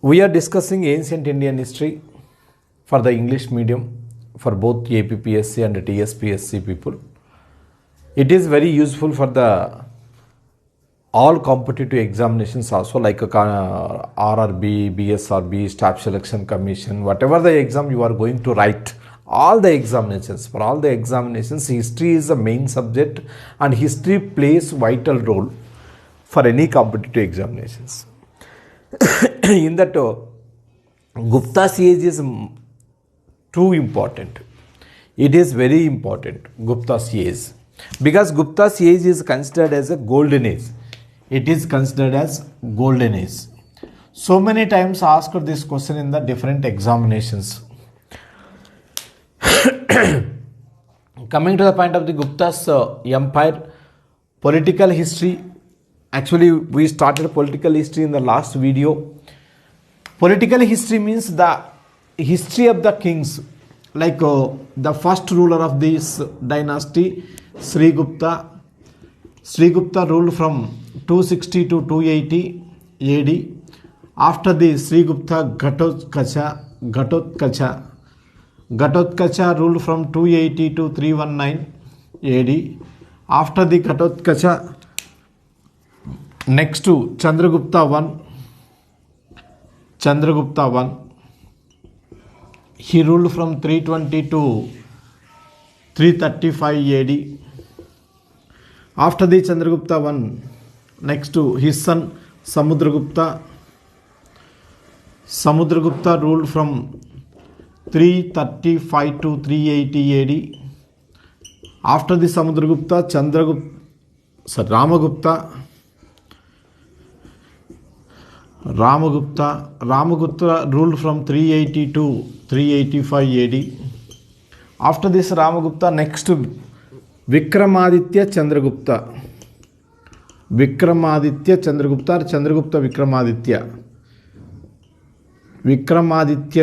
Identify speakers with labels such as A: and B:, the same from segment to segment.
A: We are discussing ancient Indian history for the English medium for both UPSC and TSPSC people. It is very useful for the all competitive examinations also, like RRB, BSRB, Staff Selection Commission, whatever the exam you are going to write, all the examinations, for all the examinations, history is the main subject and history plays vital role for any competitive examinations. In that, Gupta's age is too important. It is very important, Gupta's age, because Gupta's age is considered as a golden age. It is considered as golden age. So many times asked this question in the different examinations. Coming to the point of the Gupta's empire, political history. Actually, we started political history in the last video. Political history means the history of the kings, like the first ruler of this dynasty, Sri Gupta. Sri Gupta ruled from 260 to 280 AD. After the Sri Gupta, Ghatotkacha ruled from 280 to 319 AD. After the Ghatotkacha, next to Chandragupta I, he ruled from 320 to 335 AD. After the Chandragupta I, next to his son Samudragupta ruled from 335 to 380 AD. After the Samudragupta, Ramagupta ruled from 380 to 385 AD. After this Ramagupta, next to Vikramaditya Chandragupta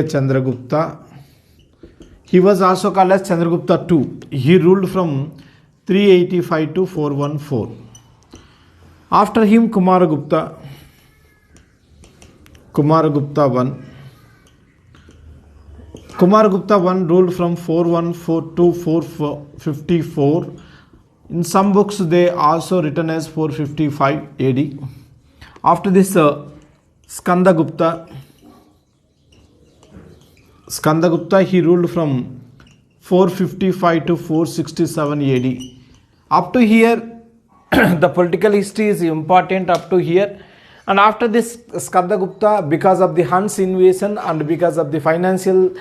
A: Chandragupta. He was also called as Chandragupta II. He ruled from 385 to 414. After him, Kumaragupta I ruled from 414 to 454. In some books, they also written as 455 AD. After this, Skandagupta, he ruled from 455 to 467 AD. Up to here, the political history is important up to here. And after this Skandagupta, because of the Huns invasion and because of the financial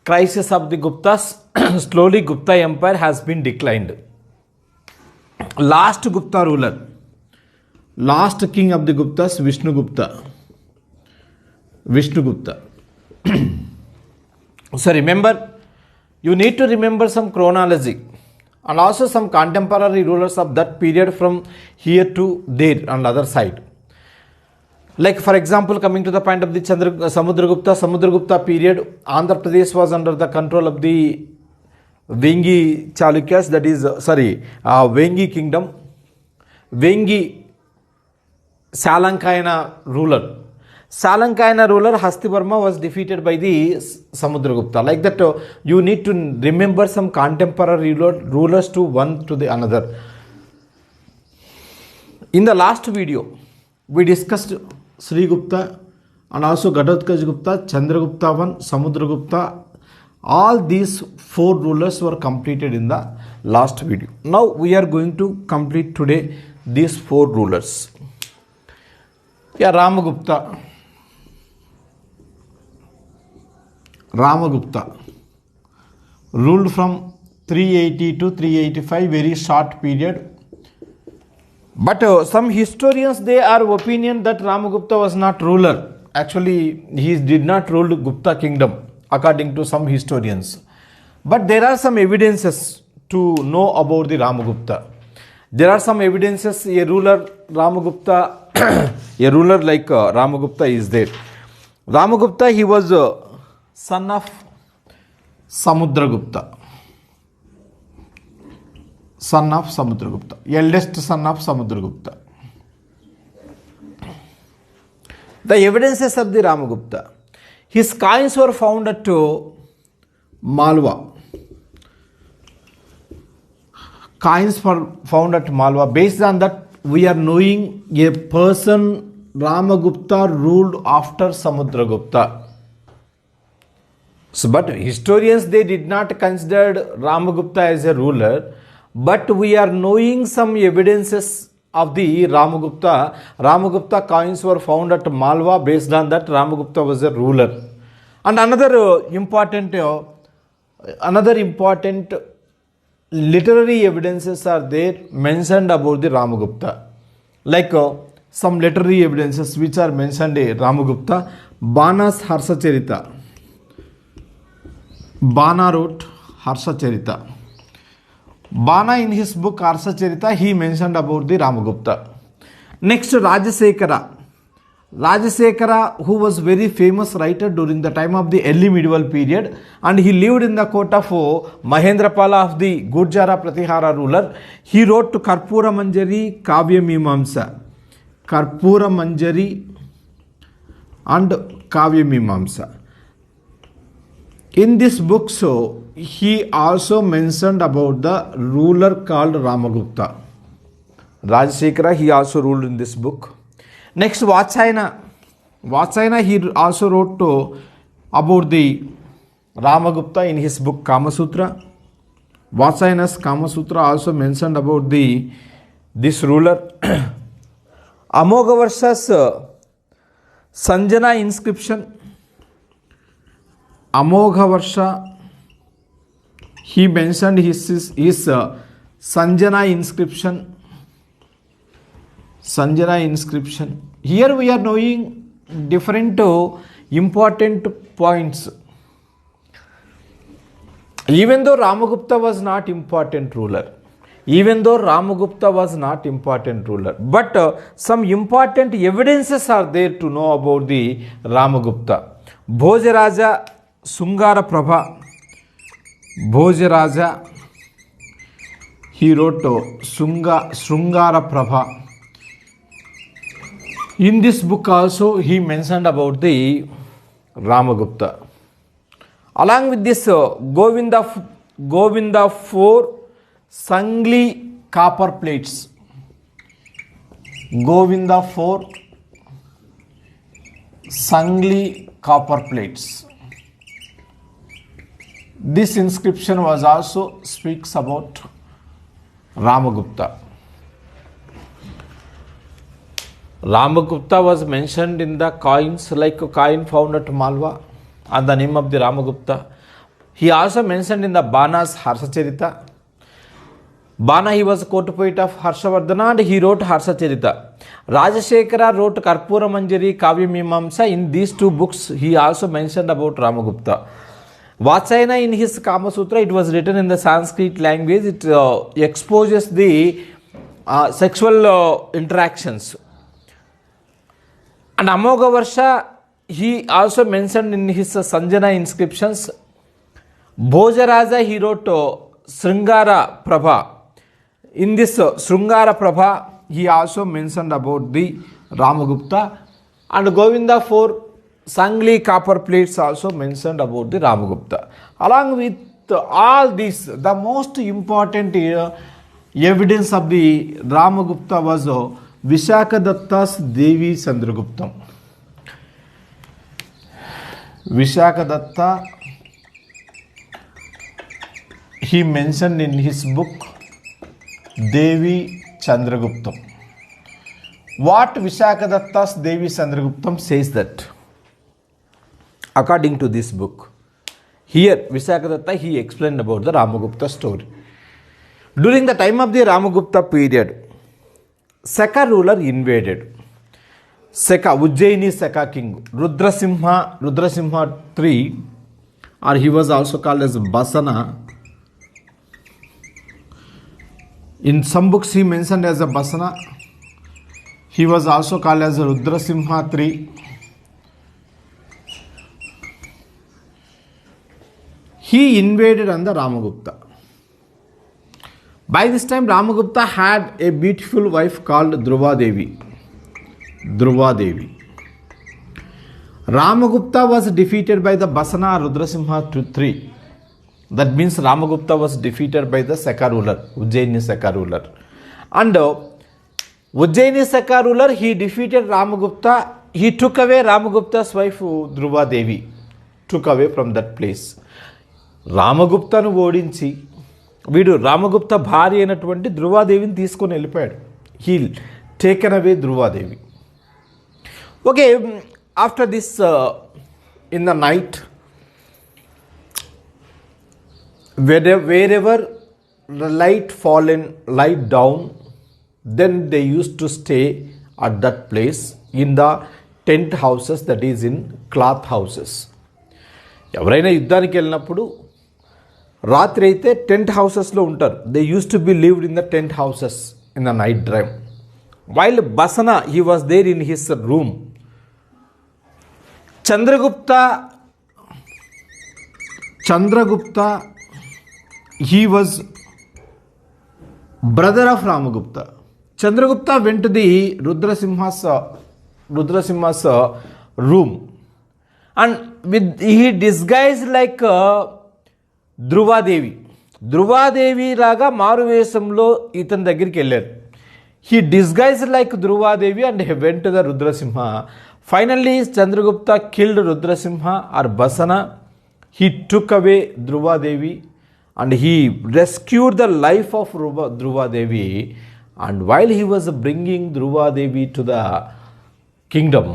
A: crisis of the Guptas, slowly Gupta empire has been declined. Last Gupta ruler, last king of the Guptas, Vishnugupta. So remember, you need to remember some chronology and also some contemporary rulers of that period from here to there on the other side. Like for example, coming to the point of the Samudragupta period, Andhra Pradesh was under the control of the Vengi Chalukyas, that is, Vengi kingdom. Vengi Salankayana ruler. Hastivarma was defeated by the Samudragupta. Like that, you need to remember some contemporary rulers to one to the another. In the last video, we discussed Sri Gupta and also Ghatotkacha Gupta, Chandragupta I, Samudragupta. All these four rulers were completed in the last video. Now we are going to complete today these four rulers. Ramagupta ruled from 380 to 385, very short period. But some historians, they are of opinion that Ramagupta was not ruler. Actually, he did not rule the Gupta kingdom, according to some historians. But there are some evidences to know about the Ramagupta. There are some evidences a ruler Ramagupta, a ruler like Ramagupta is there. Ramagupta, he was son of Samudragupta. Eldest son of Samudragupta. The evidences of the Ramagupta. His coins were found at Malwa. Coins were found at Malwa. Based on that, we are knowing a person Ramagupta ruled after Samudragupta. So, but historians, they did not consider Ramagupta as a ruler, but we are knowing some evidences of the Ramagupta. Ramagupta coins were found at Malwa. Based on that, Ramagupta was a ruler. And another important literary evidences are there mentioned about the Ramagupta. Like some literary evidences which are mentioned in Ramagupta. Bana's Harsacharita. Bana wrote Harsacharita. Bana, in his book Harsacharita, he mentioned about the Ramagupta. Next, Rajasekara. Rajasekara, who was very famous writer during the time of the early medieval period, and he lived in the court of Mahendrapala of the Gurjara Pratihara ruler. He wrote to Karpura Manjari, Kavya Mimamsa. Karpura Manjari and Kavya Mimamsa. In this book, so he also mentioned about the ruler called Ramagupta. Rajasekara, he also ruled in this book. Next, Vatsayana. Vatsayana, he also wrote about the Ramagupta in his book Kama Sutra. Vatsayana's Kama Sutra also mentioned about this ruler. Amogavarsha's Sanjana inscription. Amogavarsha, he mentioned his Sanjana inscription. Sanjana inscription. Here we are knowing different important points. Even though Ramagupta was not important ruler, but some important evidences are there to know about the Ramagupta. Bhojaraja Sungara Prabha. Bhojaraja, he wrote Sungara Prabha. In this book also he mentioned about the Ramagupta. Along with this, Govinda IV Sangli copper plates. Govinda IV Sangli copper plates. This inscription was also speaks about Ramagupta. Ramagupta was mentioned in the coins, like a coin found at Malwa, and the name of the Ramagupta. He also mentioned in the Bana's Harsacharita. Bana, he was a court poet of Harshavardhana and he wrote Harsacharita. Rajasekara wrote Karpura Manjari, Kavya Mimamsa. In these two books, he also mentioned about Ramagupta. Vatsayana, in his Kama Sutra, it was written in the Sanskrit language. It exposes the sexual interactions. And Amogavarsha, he also mentioned in his Sanjana inscriptions. Bhojaraja, he wrote Sringara Prabha. In this Sringara Prabha, he also mentioned about the Ramagupta. And Govinda IV Sangli copper plates also mentioned about the Ramagupta. Along with all this, the most important evidence of the Ramagupta was Vishakadatta's Devi Chandraguptam. Vishakadatta, he mentioned in his book Devi Chandraguptam. What Vishakadatta's Devi Chandraguptam says that, according to this book, here Vishakadatta, he explained about the Ramagupta story. During the time of the Ramagupta period, Saka ruler invaded. Saka, Ujjaini Saka king, Rudrasimha III, or he was also called as Basana. In some books he mentioned as a Basana. He was also called as Rudrasimha III. He invaded under Ramagupta. By this time, Ramagupta had a beautiful wife called Dhruva Devi. Dhruva Devi. Ramagupta was defeated by the Basana Rudrasimha 3. That means Ramagupta was defeated by the Saka ruler, Ujjaini Saka ruler. And Ujjaini Saka ruler, he defeated Ramagupta. He took away Ramagupta's wife Dhruva Devi. Took away from that place. రామగుప్తను ఓడించి వీడు రామగుప్త భార్య అయినటువంటి ధృవాదేవిని తీసుకొని వెళ్ళిపోయాడు. He taken away Dhruvadevi. Okay, after this in the night wherever the light down, then they used to stay at that place in the tent houses, that is in cloth houses. ఎవరైనా యుద్ధానికి వెళ్ళినప్పుడు రాత్రి అయితే టెంట్ హౌసెస్లో ఉంటారు. They use to be lived in the tent houses in the night drive. While Basana he was there in his room. Chandragupta he was brother of Ramagupta. Chandragupta went to the Rudrasimha's room, and he disguised like Dhruva Devi laga maru vesamlo itani daggiriki vellaru. He disguised like Dhruva Devi and he went to the Rudrasimha. Finally Chandragupta killed Rudrasimha or Basana. He took away Dhruva Devi and he rescued the life of Dhruva Devi. And while he was bringing Dhruva Devi to the kingdom,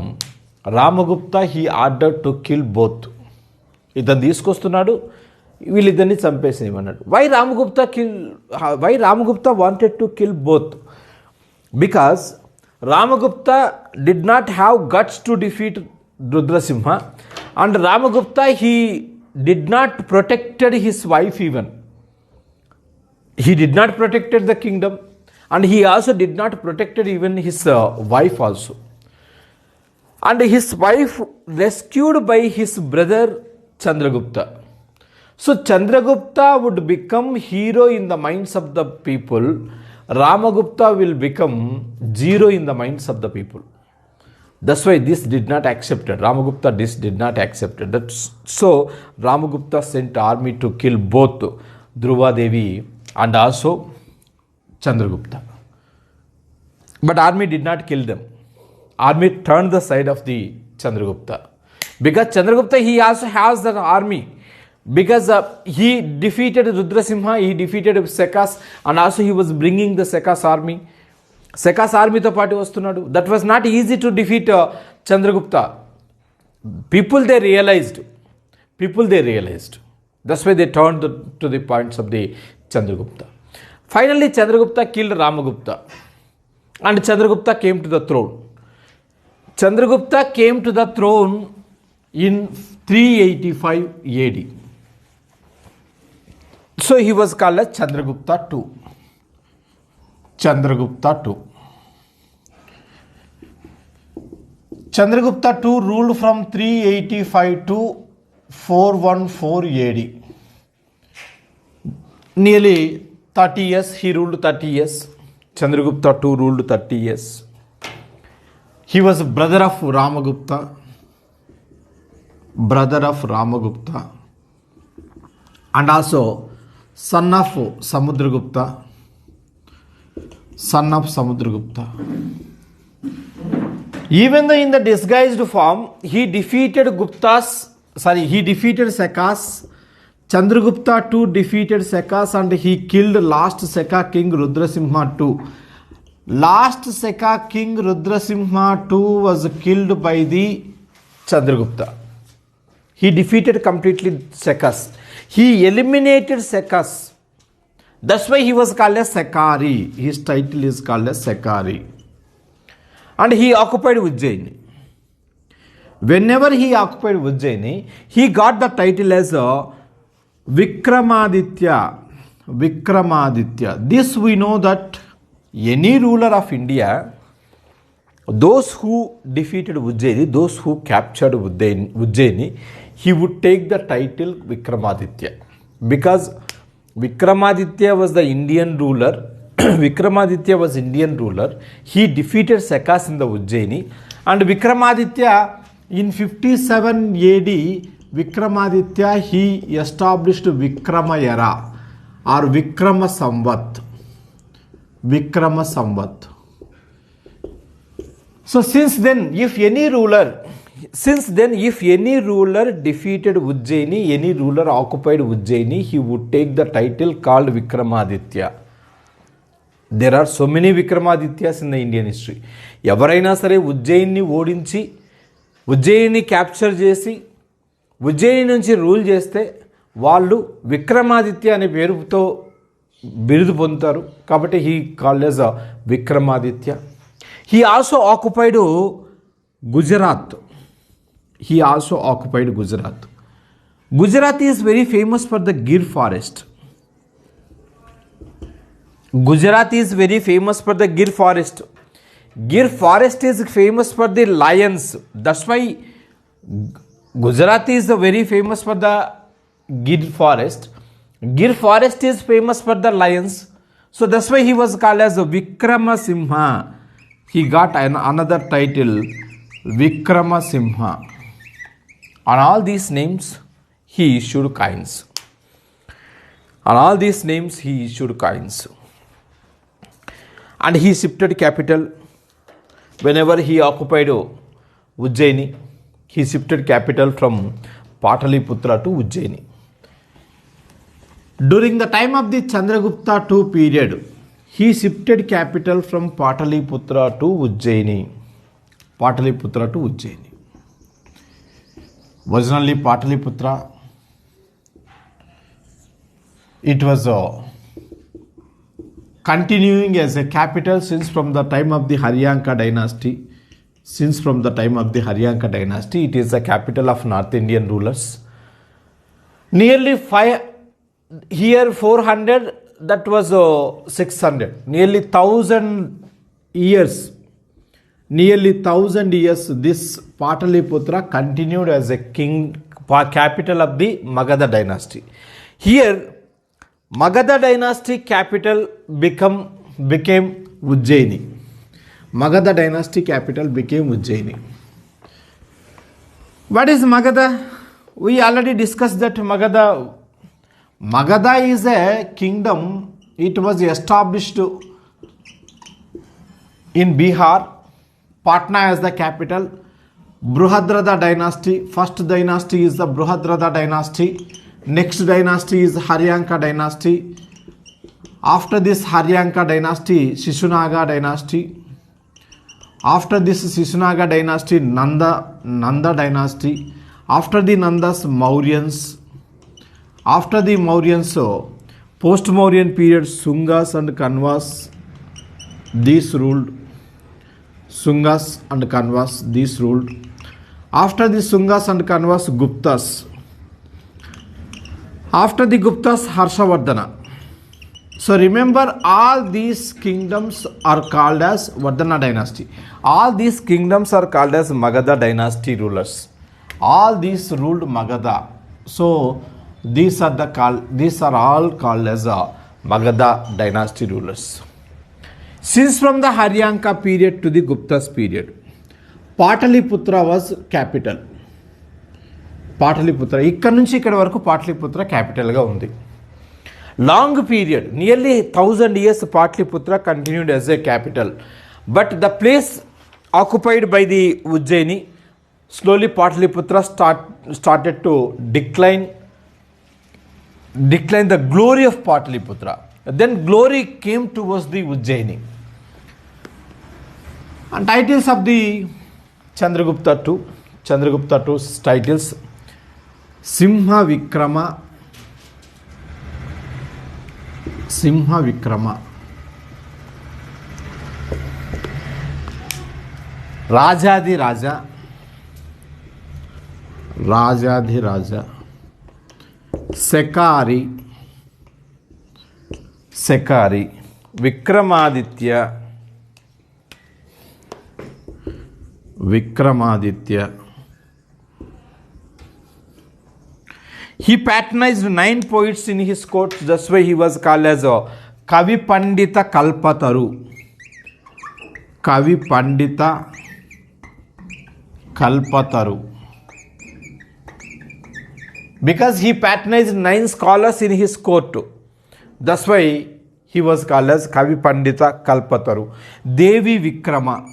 A: Ramagupta he ordered to kill both. ఇతను తీసుకొస్తున్నాడు, వీళ్ళిద్దరిని చంపేసేయమన్నాడు. Why Ramagupta wanted to kill both? Because Ramagupta did not have guts to defeat Rudrasimha, and Ramagupta he did not protected his wife even. He did not protected the kingdom, and he also did not protected even his wife also. And his wife rescued by his brother Chandragupta. So Chandragupta would become hero in the minds of the people. Ramagupta will become zero in the minds of the people. That's why this did not accepted. Ramagupta this did not accepted. So Ramagupta sent army to kill both Dhruva Devi and also Chandragupta. But army did not kill them. Army turned the side of the Chandragupta. Because Chandragupta he also has the army. Because he defeated Rudrasimha, he defeated Sekas, and also he was bringing the Sekas army. Sekas armyతో పాటు వస్తున్నాడు. That was not easy to defeat Chandragupta. People they realized. That's why they turned to the points of the Chandragupta. Finally Chandragupta killed Ramagupta, and Chandragupta came to the throne. Chandragupta came to the throne in 385 AD. So he was called as Chandragupta II. Chandragupta II ruled from 385 to 414 AD. Nearly 30 years, he ruled 30 years. Chandragupta II ruled 30 years. He was brother of Ramagupta. And also son of Samudragupta. Even though in the disguised form, he defeated Sekas. Chandragupta II defeated Sekas and he killed last Seka king Rudrasimha II. Last Seka king Rudrasimha II was killed by the Chandragupta. He defeated completely Sekas. He eliminated Sekas. That's why he was called as Sekari. His title is called as Sekari. And he occupied Ujjaini. Whenever he occupied Ujjaini, he got the title as Vikramaditya. This we know that any ruler of India, those who defeated Ujjaini, those who captured Ujjaini, he would take the title Vikramaditya. Because Vikramaditya was the Indian ruler. He defeated Sekas in the Ujjaini, and Vikramaditya In 57 AD, Vikramaditya, he established Vikrama era or Vikrama Samvat. Vikrama Samvat. So since then, if any ruler defeated Ujjaini, any ruler occupied Ujjaini, he would take the title called Vikramaditya. There are so many Vikramaदिత్యాస్ in the Indian history. ఎవరైనా సరే ఉజ్జయిని ఓడించి Ujjaini capture చేసి ఉజ్జయిని నుంచి rule చేస్తే వాళ్ళు విక్రమాదిత్య అనే పేరుతో బిరుదు పొందుతారు. కాబట్టి he called as Vikramaditya. He also occupied Gujarat. Gujarat is very famous for the Gir forest. Gujarat is very famous for the Gir forest. Gir forest is famous for the lions. That's why Gujarat is very famous for the Gir forest. Gir forest is famous for the lions. So that's why he was called as Vikrama Simha. He got another title, Vikrama Simha. On all these names, he issued coins. And he shifted capital whenever he occupied Ujjaini. He shifted capital from Pataliputra to Ujjaini. During the time of the Chandragupta II period, he shifted capital from Pataliputra to Ujjaini. Originally Pataliputra, it was continuing as a capital since from the time of the Haryanka dynasty. It is the capital of North Indian rulers. Nearly 400, that was 600. Nearly 1,000 years, this Pataliputra continued as a capital of the Magadha dynasty. Here, Magadha dynasty capital became Ujjaini. What is Magadha? We already discussed that Magadha is a kingdom. It was established in Bihar. Patna as the capital. Bruhadrada dynasty. First dynasty is the Bruhadrada dynasty. Next dynasty is Haryanka dynasty. After this Haryanka dynasty, Shishunaga dynasty. After this Shishunaga dynasty, Nanda dynasty. After the Nandas, Mauryans. After the Mauryans, post-Mauryan period, Sungas and Kanvas. These ruled. After the Sungas and Kanvas, Guptas. After the Guptas, Harshavardhana. So remember, all these kingdoms are called as Vardhana dynasty. All these kingdoms are called as Magadha dynasty rulers. All these ruled Magadha. So these are all called as Magadha dynasty rulers. Since from the Haryanka period to the Guptas period, Pataliputra was capital. ఇక్కడ నుంచి ఇక్కడ వరకు పాటలీపుత్ర క్యాపిటల్గా ఉంది. Long period, nearly 1000 years Pataliputra continued as a capital. But the place occupied by the Ujjaini, slowly Pataliputra started to decline the glory of Pataliputra. Then glory came towards the Ujjaini. And titles of the Chandragupta II's titles: Simha Vikrama, Rajadi Raja, Sekari, Vikramaditya, He patronized 9 poets in his court. That's why he was called as Kavi Pandita Kalpataru. Kalpataru. Because he patronized 9 scholars in his court. That's why he was called as Kavi Pandita Kalpataru. Devi Vikrama.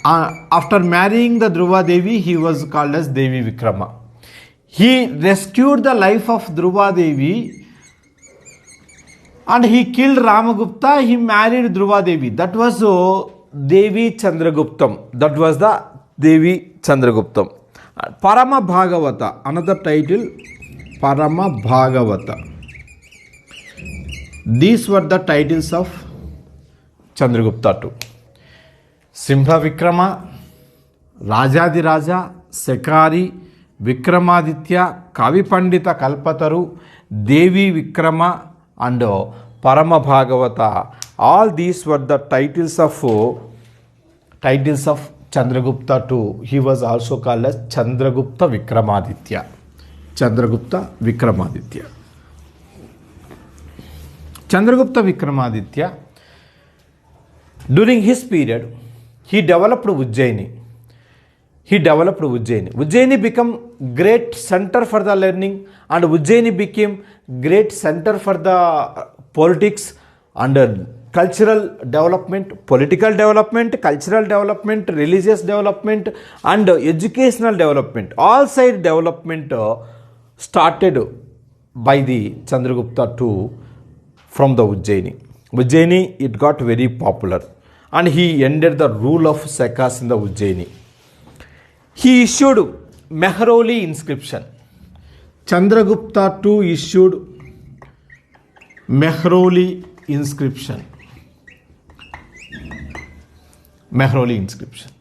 A: After marrying the Dhruva Devi, he was called as Devi Vikrama. He rescued the life of Dhruva Devi and he killed Ramagupta. He married Dhruva Devi. That was Devi Chandraguptam. That was the Devi Chandraguptam. Parama Bhagavata, another title, Parama Bhagavata. These were the titles of Chandragupta too. Simha Vikrama, Rajadiraja, Sekari, Vikramaditya, Kavi Pandita Kalpataru, Devi Vikrama and Parama Bhagavata. All these were the titles of Chandragupta too. He was also called as Chandragupta Vikramaditya. Chandragupta Vikramaditya. Chandragupta Vikramaditya, during his period, he developed Ujjaini. Ujjaini became great center for the learning and Ujjaini became great center for the politics and cultural development, political development, cultural development, religious development and educational development. All side development started by the Chandragupta too from the Ujjaini. Ujjaini, it got very popular and he ended the rule of Sakas in the Ujjaini. He issued Mehrauli inscription. Chandragupta too issued Mehrauli inscription. Mehrauli inscription.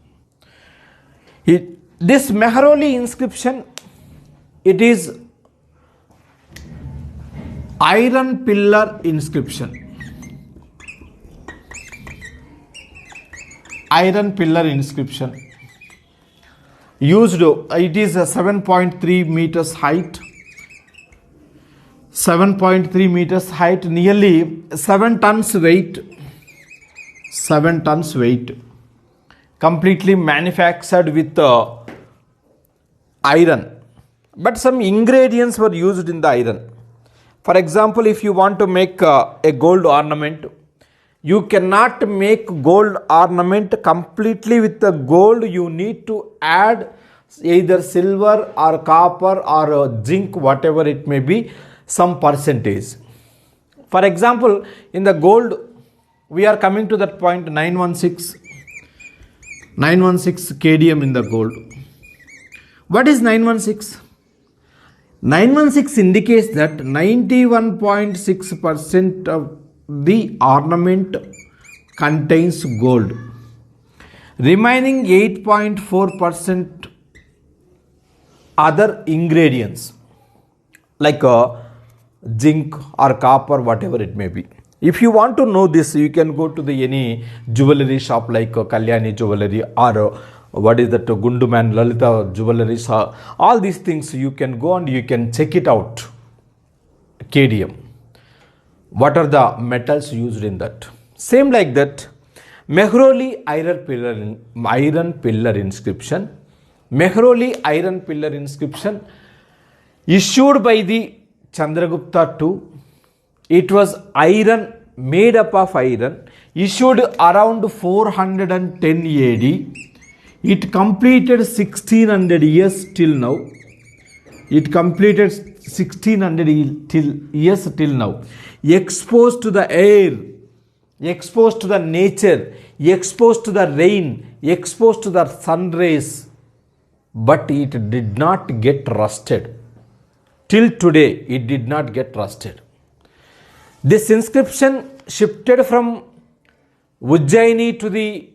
A: This Mehrauli inscription, it is iron pillar inscription. Iron pillar inscription. Used, it is a 7.3 meters height. 7.3 meters height, nearly 7 tons weight. 7 tons weight. Completely manufactured with iron. But some ingredients were used in the iron. For example, if you want to make a gold ornament, you cannot make gold ornament completely with the gold. You need to add either silver or copper or zinc, whatever it may be, some percentage. For example, in the gold, we are coming to that point 916 kdm in the gold. What is 916? 916 indicates that 91.6% of the ornament contains gold. Remaining 8.4% other ingredients like zinc or copper, whatever it may be. If you want to know this, you can go to the any jewelry shop like Kalyani Jewelry or what is that Gunduman Lalita Jewelry. All these things you can go and you can check it out. KDM. What are the metals used in that? Same like that. Mehrauli iron pillar inscription. Mehrauli iron pillar inscription issued by the Chandragupta too. It was iron, made up of iron, issued around 410 AD. It completed 1600 years till now. It completed 1600 years till now. Exposed to the air, exposed to the nature, exposed to the rain, exposed to the sun rays, but it did not get rusted. Till today, it did not get rusted. This inscription shifted from Ujjaini to the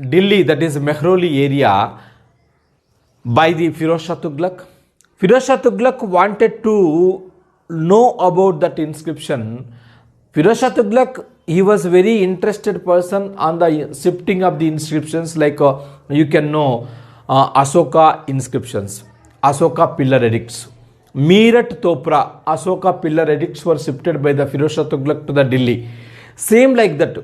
A: Delhi, that is Mehrauli area, by the Firoz Shah Tughlaq. Firoz Shah Tughlaq wanted to know about that inscription. Firoz Shah Tughlaq, he was very interested person on the shifting of the inscriptions, like you can know Asoka inscriptions, Asoka pillar edicts. Meerut Topra, Asoka pillar edicts were shifted by the Firoz Shah Tughlaq to the Delhi. Same like that.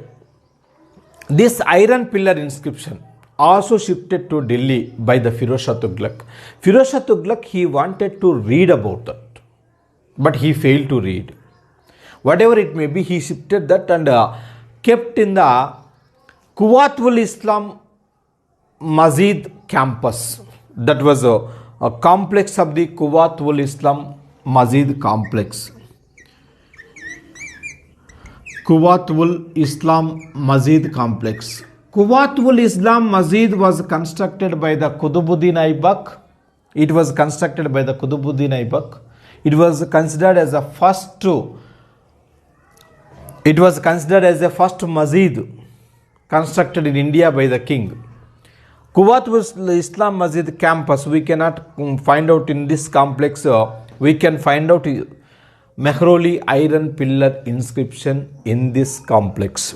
A: This iron pillar inscription, also shifted to Delhi by the Firoz Shah Tughlaq. Firoz Shah Tughlaq, he wanted to read about that, but he failed to read. Whatever it may be, he shifted that and kept in the Quwwatul Islam Masjid campus. That was a complex of the Quwwatul Islam Masjid complex. Quwwatul Islam Masjid complex. Quwwatul Islam Masjid was constructed by the Qutbuddin Aibak. It was constructed by the Qutbuddin Aibak. It was considered as a first. It was considered as the first masjid constructed in India by the king. Quwwatul Islam Masjid campus, we cannot find out in this complex. We can find out Mehroli iron pillar inscription in this complex.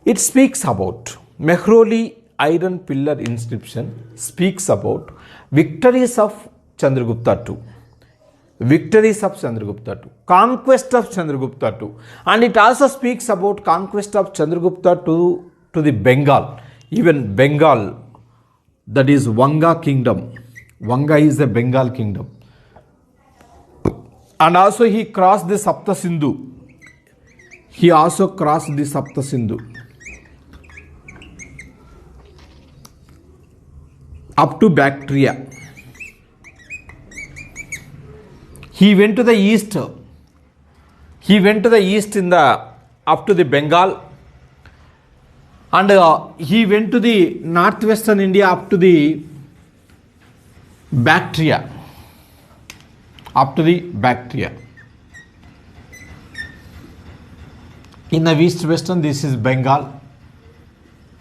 A: It speaks about Mehroli iron pillar inscription speaks about victories of Chandragupta II. Victories of Chandragupta II, conquest of Chandragupta II, and it also speaks about conquest of Chandragupta II to the Bengal, even Bengal, that is Vanga kingdom. Vanga is a Bengal kingdom, and also he crossed the Sapta Sindhu. He also crossed the Sapta Sindhu up to Bactria. He went to the east. He went to the east in the up to the Bengal, and he went to the northwestern India up to the Bactria. Up to the Bactria. In the east western, this is Bengal,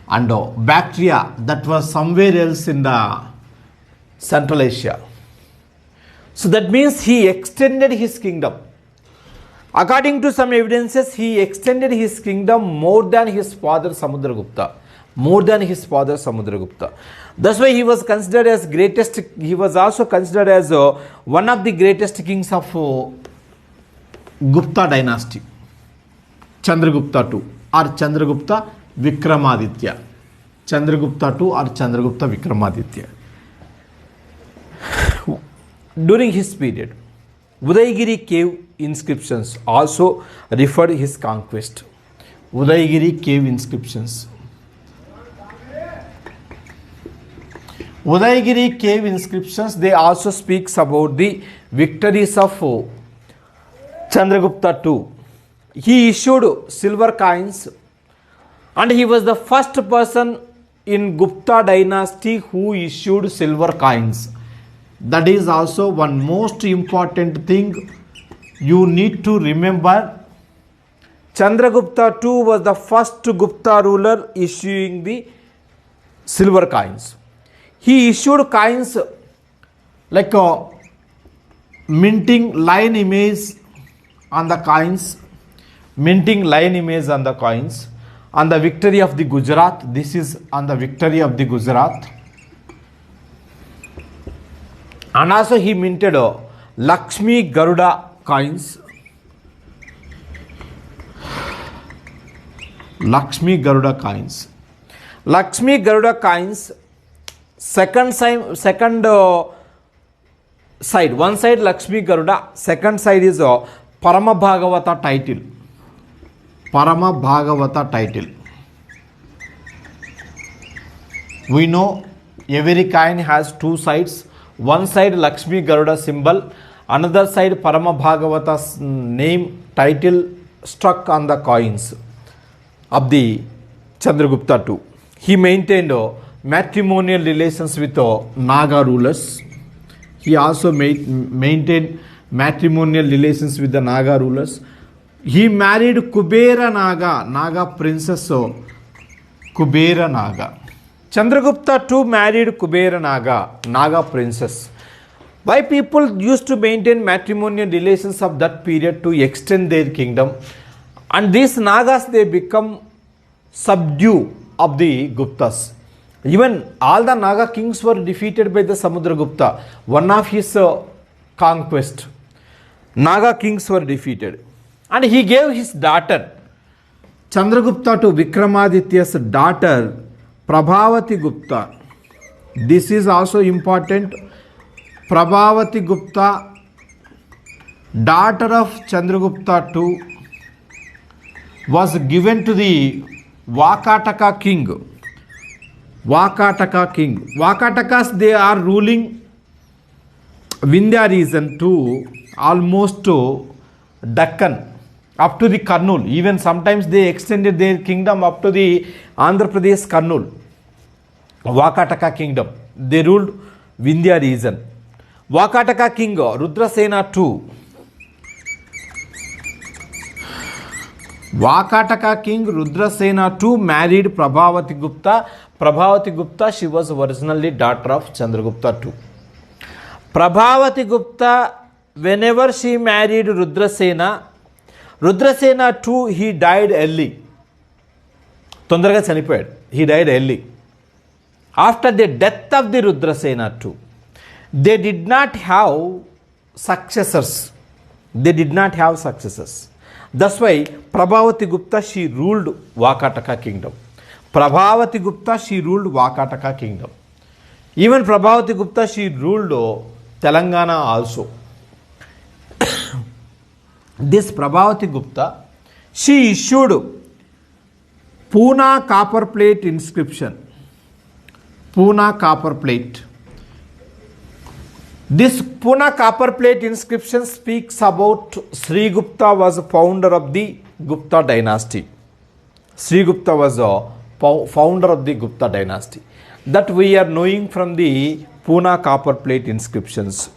A: and Bactria, that was somewhere else in the Central Asia. So that means he extended his kingdom. According to some evidences, he extended his kingdom more than his father Samudragupta. More than his father Samudragupta. That's why he was considered as greatest. He was also considered as one of the greatest kings of Gupta dynasty. Chandragupta II or Chandragupta Vikramaditya. Chandragupta II or Chandragupta Vikramaditya. During his period, Udaygiri cave inscriptions also referred his conquest. Udaygiri cave inscriptions. Udaygiri cave inscriptions, they also speaks about the victories of Chandragupta II. He issued silver coins, and he was the first person in Gupta dynasty who issued silver coins. That is also one most important thing you need to remember. Chandragupta II was the first Gupta ruler issuing the silver coins. He issued coins like minting lion image on the coins, minting lion image on the coins, on the victory of the Gujarat. This is on the victory of the Gujarat. And also he minted Lakshmi Garuda coins. Lakshmi Garuda coins. Lakshmi Garuda coins, second side, one side Lakshmi Garuda, second side is Parama Bhagavata title. Parama Bhagavata title. We know every coin has two sides. One side Lakshmi Garuda symbol, another side Parama Bhagavata's name, title struck on the coins of the Chandragupta II. He maintained matrimonial relations with Naga rulers. He also maintained matrimonial relations with the Naga rulers. He married Kubera Naga, Naga princess Kubera Naga. Chandragupta II married Kubera Naga, Naga princess. Why people used to maintain matrimonial relations of that period to extend their kingdom, and these Nagas, they become subdue of the Guptas. Even all the Naga kings were defeated by the Samudragupta. One of his conquest, Naga kings were defeated, and he gave his daughter Chandragupta to Vikramaditya's daughter Prabhavati Gupta. This is also important. Prabhavati Gupta, daughter of Chandragupta II, was given to the Vakataka king. Vakataka king. Vakatakas, they are ruling Vindhya region to almost to Deccan, up to the Kurnool. Even sometimes they extended their kingdom up to the Andhra Pradesh Kurnool. Vakataka kingdom. They ruled Vindhya region. Vakataka king Rudrasena II. Vakataka king Rudrasena II married Prabhavati Gupta. Prabhavati Gupta, she was originally daughter of Chandragupta II. Prabhavati Gupta, whenever she married Rudrasena II, he died early. Tondaraga chanipoyadu. He died early. After the death of the Rudrasena II, they did not have successors. That's why Prabhavati Gupta, she ruled Vakataka kingdom. Even Prabhavati Gupta, she ruled Telangana also. This Prabhavati Gupta, she issued Pune copper plate inscription. Pune copper plate. This Pune copper plate inscription speaks about Sri Gupta was founder of the Gupta dynasty. Sri Gupta was a founder of the Gupta dynasty. That we are knowing from the Pune copper plate inscriptions.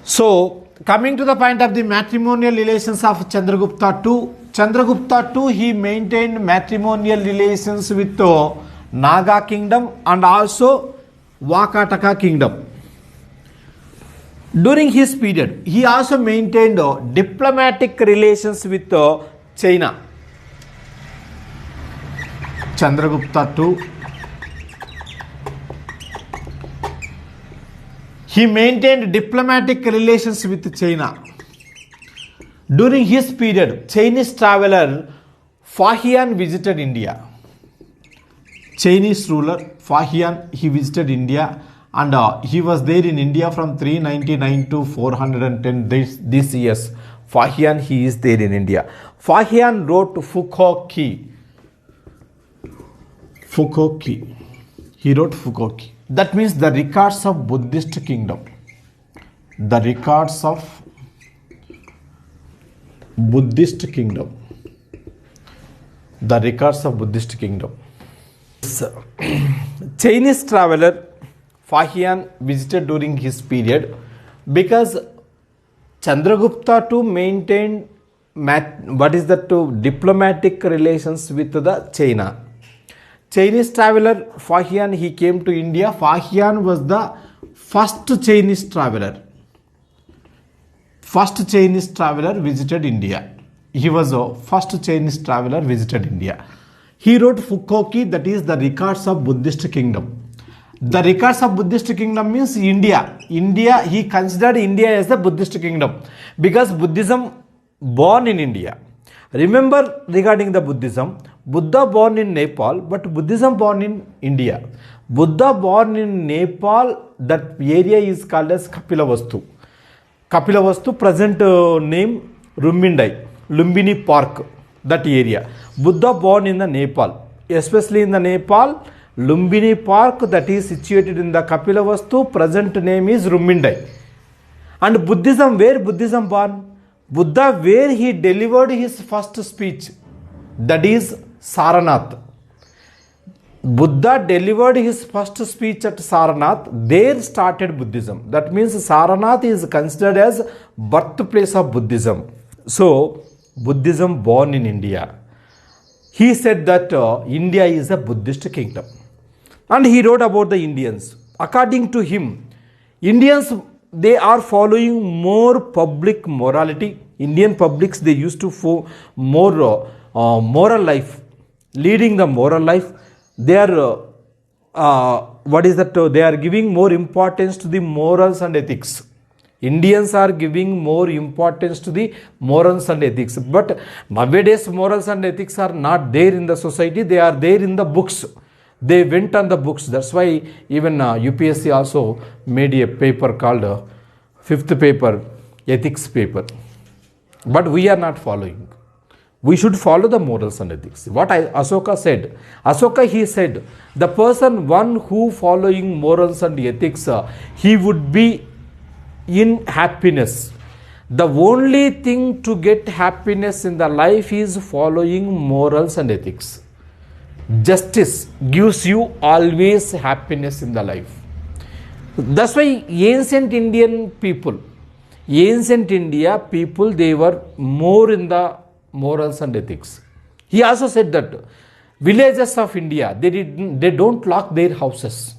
A: So, coming to the point of the matrimonial relations of Chandragupta II. Chandragupta II, he maintained matrimonial relations with Naga kingdom and also Vakataka kingdom. During his period, he also maintained diplomatic relations with China. Chandragupta II, he maintained diplomatic relations with China. During his period, Chinese traveler Fahian visited India. Chinese ruler Fahian, he visited India, and he was there in India from 399 to 410 this years. Fahian, he is there in India. Fahian wrote Fukoki. He wrote Fukoki. That means the records of Buddhist kingdom. The records of Buddhist kingdom. The records of Buddhist kingdom. Chinese traveler Fahian visited during his period because Chandragupta II maintained diplomatic relations with the China. Chinese traveler Fahian, he came to India. Fahian was the first Chinese traveler. First Chinese traveler visited India. He was the first Chinese traveler visited India. He wrote Fukoki, that is the records of Buddhist kingdom. The records of Buddhist kingdom means India. India, he considered India as the Buddhist kingdom because Buddhism born in India. Remember regarding the Buddhism, Buddha born in Nepal, but Buddhism born in India. Buddha born in Nepal, that area is called as Kapilavastu. Kapilavastu, present name Lumbini Park, that area. Buddha born in the Nepal, especially in the Nepal, Lumbini Park, that is situated in the Kapilavastu, present name is Rummindai. And Buddhism, where Buddhism born? Buddha, where he delivered his first speech, that is Saranath. Buddha delivered his first speech at Saranath, there started Buddhism. That means Saranath is considered as birthplace of Buddhism. So, Buddhism born in India. He said that India is a Buddhist kingdom. And he wrote about the Indians. According to him, Indians, they are following more public morality. Indian publics, they used to follow more moral life, leading the moral life. They are, they are giving more importance to the morals and ethics. Indians are giving more importance to the morals and ethics. But nowadays, morals and ethics are not there in the society. They are there in the books. They went on the books. That's why even UPSC also made a paper called fifth paper, ethics paper. But we are not following. We should follow the morals and ethics. What Ashoka said. Ashoka, he said, the person one who following morals and ethics, he would be in happiness. The only thing to get happiness in the life is following morals and ethics. Justice gives you always happiness in the life. That's why ancient Indian people, ancient India people, they were more in the morals and ethics. He also said that villages of India, they don't lock their houses.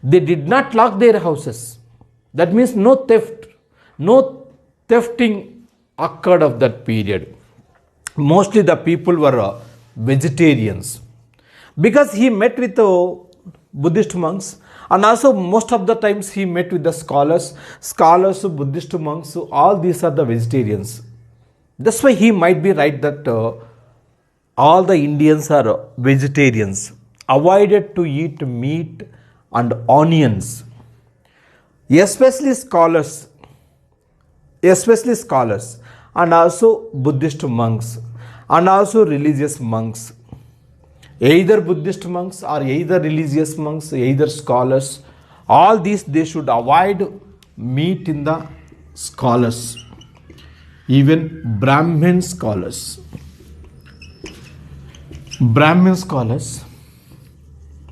A: They did not lock their houses. That means no theft, no thefting occurred of that period. Mostly the people were vegetarians. Because he met with Buddhist monks, and also most of the times he met with the scholars, Buddhist monks, all these are the vegetarians. That's why he might be right that all the Indians are vegetarians, avoided to eat meat and onions. Especially scholars, and also Buddhist monks, and also religious monks. Either Buddhist monks or either religious monks, either scholars, all these they should avoid meat in the scholars. Even Brahmin scholars,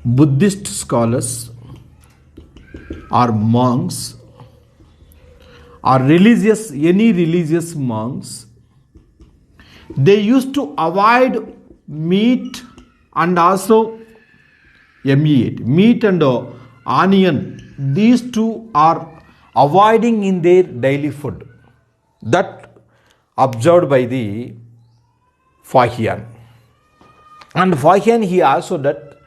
A: Buddhist scholars or monks or religious, any religious monks, they used to avoid meat and also meat and onion. These two are avoiding in their daily food. That observed by the Fahian. And Fahian, he also that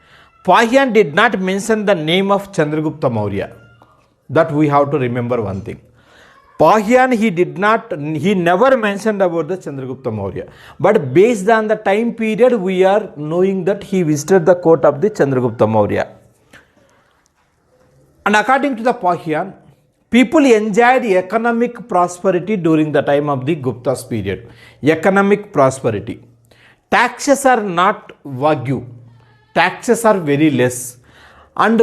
A: Fahian did not mention the name of Chandragupta Maurya. That we have to remember one thing. Fahian, he never mentioned about the Chandragupta Maurya. But based on the time period, we are knowing that he visited the court of the Chandragupta Maurya. And according to the Fahian, people enjoyed economic prosperity during the time of the Gupta's period. Economic prosperity. Taxes are not wagyu. Taxes are very less. And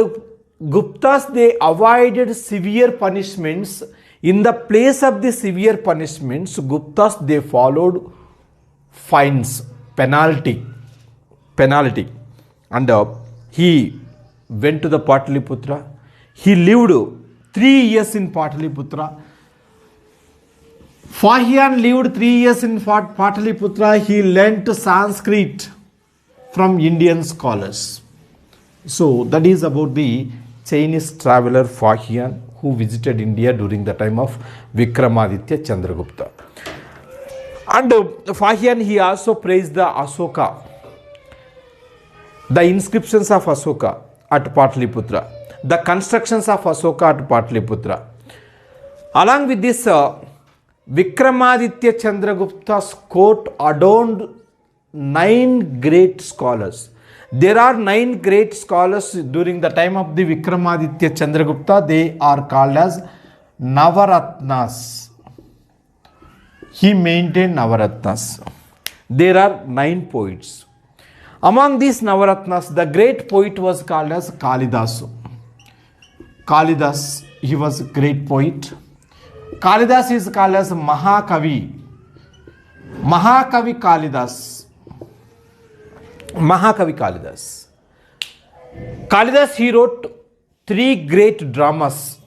A: Guptas, they avoided severe punishments. In the place of the severe punishments, Guptas, they followed fines, penalty. And he went to the Pataliputra. He lived 3 years in Pataliputra. Fahian lived 3 years in Pataliputra. He learnt Sanskrit from Indian scholars. So that is about the Chinese traveler Fahian, who visited India during the time of Vikramaditya Chandragupta. And Fahian, he also praised the Ashoka, the inscriptions of Ashoka at Pataliputra, the constructions of Ashoka at Pataliputra. Along with this, Vikramaditya Chandragupta's court adorned 9 great scholars. There are 9 great scholars during the time of the Vikramaditya Chandragupta. They are called as Navaratnas. He maintained Navaratnas. There are 9 poets. Among these Navaratnas, the great poet was called as Kalidasu. Kalidas, he was a great poet. Kalidas is called as Mahakavi. Mahakavi Kalidas. Kalidas, he wrote 3 great dramas.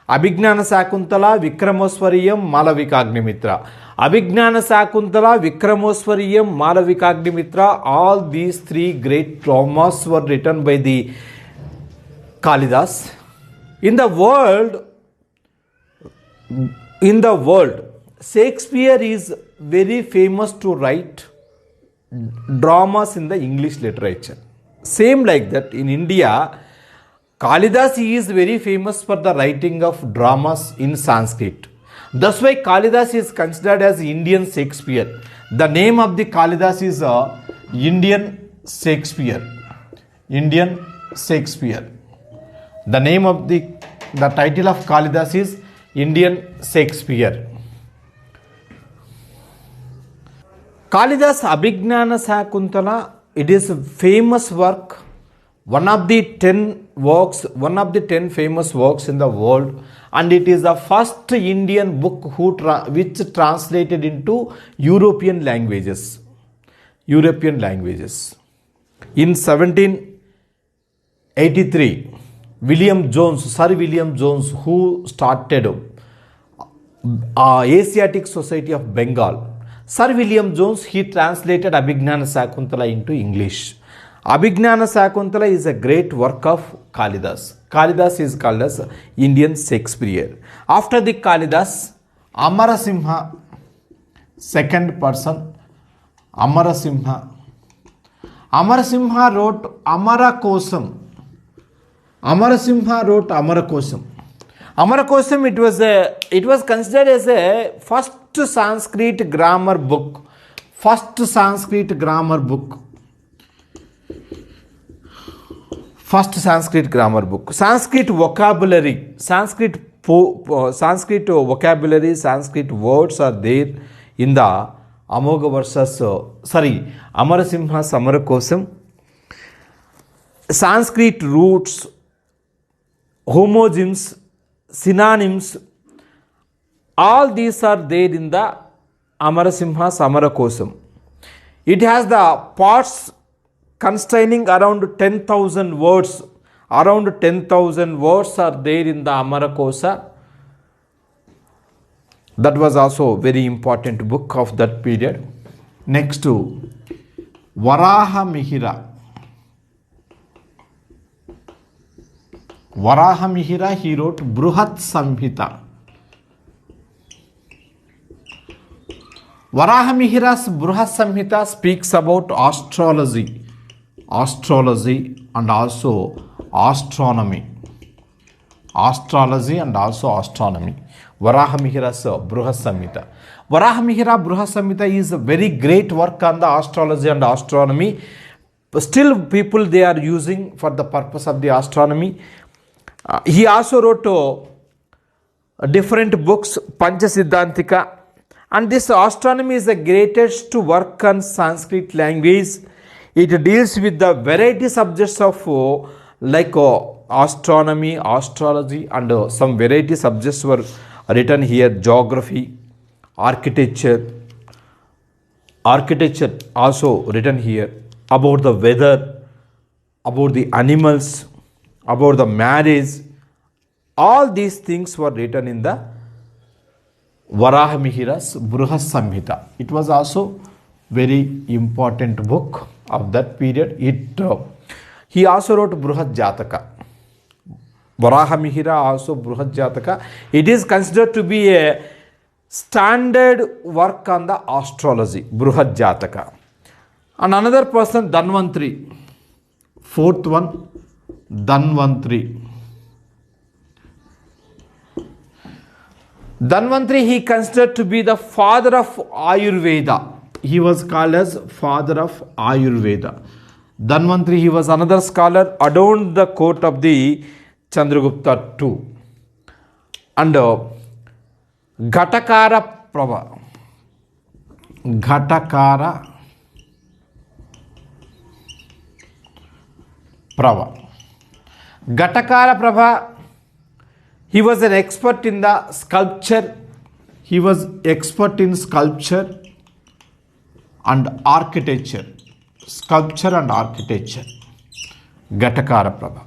A: Abhignana Sakuntala, Vikramoswariyam, Malavikagnimitra. Abhignana Sakuntala, Vikramoswariyam, Malavikagnimitra. All these 3 great dramas were written by the Kalidas. In the world, Shakespeare is very famous to write dramas in the English literature. Same like that, in India, Kalidas is very famous for the writing of dramas in Sanskrit. That's why Kalidas is considered as Indian Shakespeare. The name of the Kalidas is Indian Shakespeare. Indian Shakespeare. The name of the title of Kalidas is Indian Shakespeare. Kalidas Abhignana Sakuntala, it is a famous work, one of the 10 famous works in the world, and it is the first Indian book which translated into European languages. In 1783, Sir William Jones, who started Asiatic Society of Bengal, Sir William Jones, he translated Abhignana Sakuntala into English. Abhignana Sakuntala is a great work of Kalidas. Kalidas is called as Indian Shakespeare. After the Kalidas, Amarasimha, second person, Amarasimha. Amarasimha wrote Amarakosam. Amarasimha wrote Amarakosam. Amarakosam, it was considered as a first Sanskrit grammar book. Sanskrit vocabulary, Sanskrit words are there in the Amogha verses, Amarasimha Samarakosam. Sanskrit roots, homonyms, synonyms, all these are there in the Amarasimha Samarakosam. It has the parts containing around 10,000 words. Around 10,000 words are there in the Amarakosa. That was also a very important book of that period. Next to Varaha Mihira. Varaha Mihira, he wrote Bruhat Samhita. Varaha Mihira's Bruhat Samhita speaks about astrology and also astronomy. Varaha Mihira's Bruhat Samhita. Varaha Mihira Bruhat Samhita is a very great work on the astrology and astronomy. Still people they are using for the purpose of the astronomy. He also wrote different books, Panchasiddhantika. And this astronomy is the greatest work on Sanskrit language. It deals with the variety subjects of astronomy, astrology, and some variety subjects were written here. Geography, architecture also written here. About the weather, about the animals, about the marriage. All these things were written in the Varaha Mihira's Bruhat Samhita. It was also very important book of that period. He also wrote Bruhat Jataka. Varaha Mihira also Bruhat Jataka. It is considered to be a standard work on the astrology, Bruhat Jataka. And another person, Dhanvantri. Fourth one, Dhanvantri. Dhanvantri, he considered to be the father of Ayurveda. He was called as father of Ayurveda. Dhanvantri, he was another scholar, adorned the court of the Chandragupta too. And Ghatakara Prabha. Ghatakara Prabha, he was an expert in the sculpture. He was expert in sculpture and architecture. Ghatakara Prabha.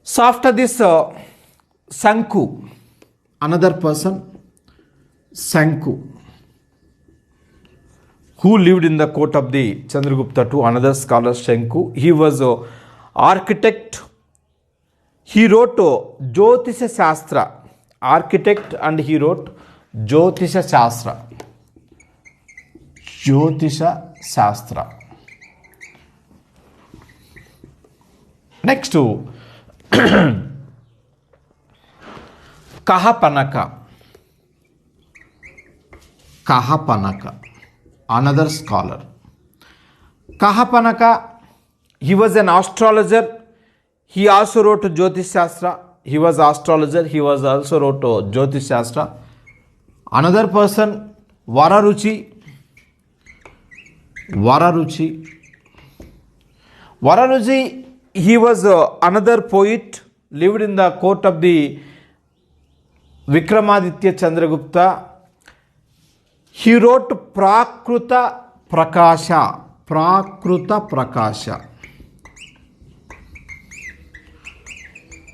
A: So after this, Sanku, another person, Sanku, who lived in the court of the Chandragupta II, another scholar, Sanku. He was an architect. He wrote Jyotisha Shastra, architect, and he wrote Jyotisha Shastra. Next to Kahapanaka, another scholar. Kahapanaka, He was an astrologer. He also wrote Jyotish Shastra. He was astrologer. He was also wrote Jyotish Shastra. Another person, Vararuchi. Vararuchi, he was another poet, lived in the court of the Vikramaditya Chandragupta. He wrote Prakruta Prakasha.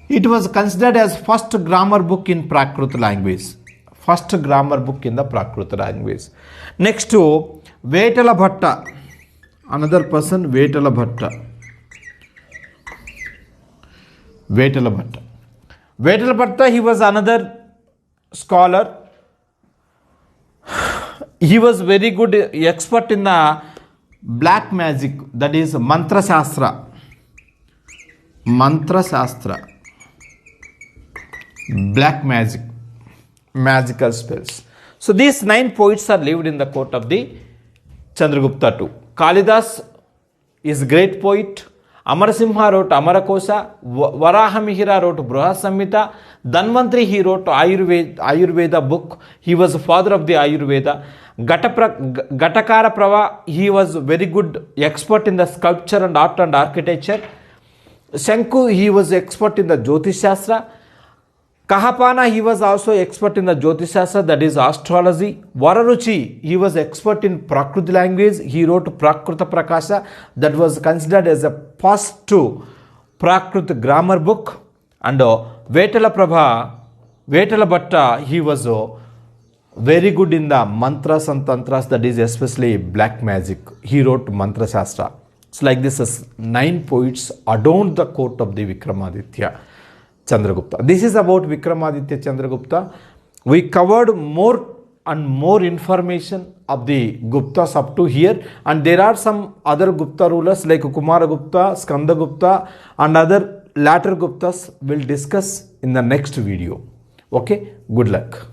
A: It was considered as first grammar book in Prakrit language. First grammar book in the Prakrit language. Next to Vetala Bhatta. Another person, Vetala Bhatta, he was another scholar. He was very good expert in the black magic, that is Mantra Shastra. Black magic, magical spells. So these 9 poets are lived in the court of the Chandragupta too. Kalidas is a great poet. Amarasimha wrote Amarakosha. Varahamihira wrote Bruha Samhita. Dhanvantri, he wrote Ayurveda book. He was the father of the Ayurveda. Gatakara Prava, he was very good expert in the sculpture and art and architecture. Shanku, he was expert in the Jyotish Shastra. Kahapana, he was also expert in the Jyotish Shastra, that is astrology. Vararuchi, he was expert in Prakrit language. He wrote Prakruta Prakasha, that was considered as a first Prakrit grammar book. And Vetala Bhatta, he was very good in the mantras and tantras, that is especially black magic. He wrote Mantra Shastra. It's like this, 9 poets adorned the court of the Vikramaditya Chandragupta. This is about Vikramaditya Chandragupta. We covered more and more information of the Guptas up to here, and there are some other Gupta rulers like Kumara Gupta, Skanda Gupta and other later Guptas we'll discuss in the next video. Okay, good luck.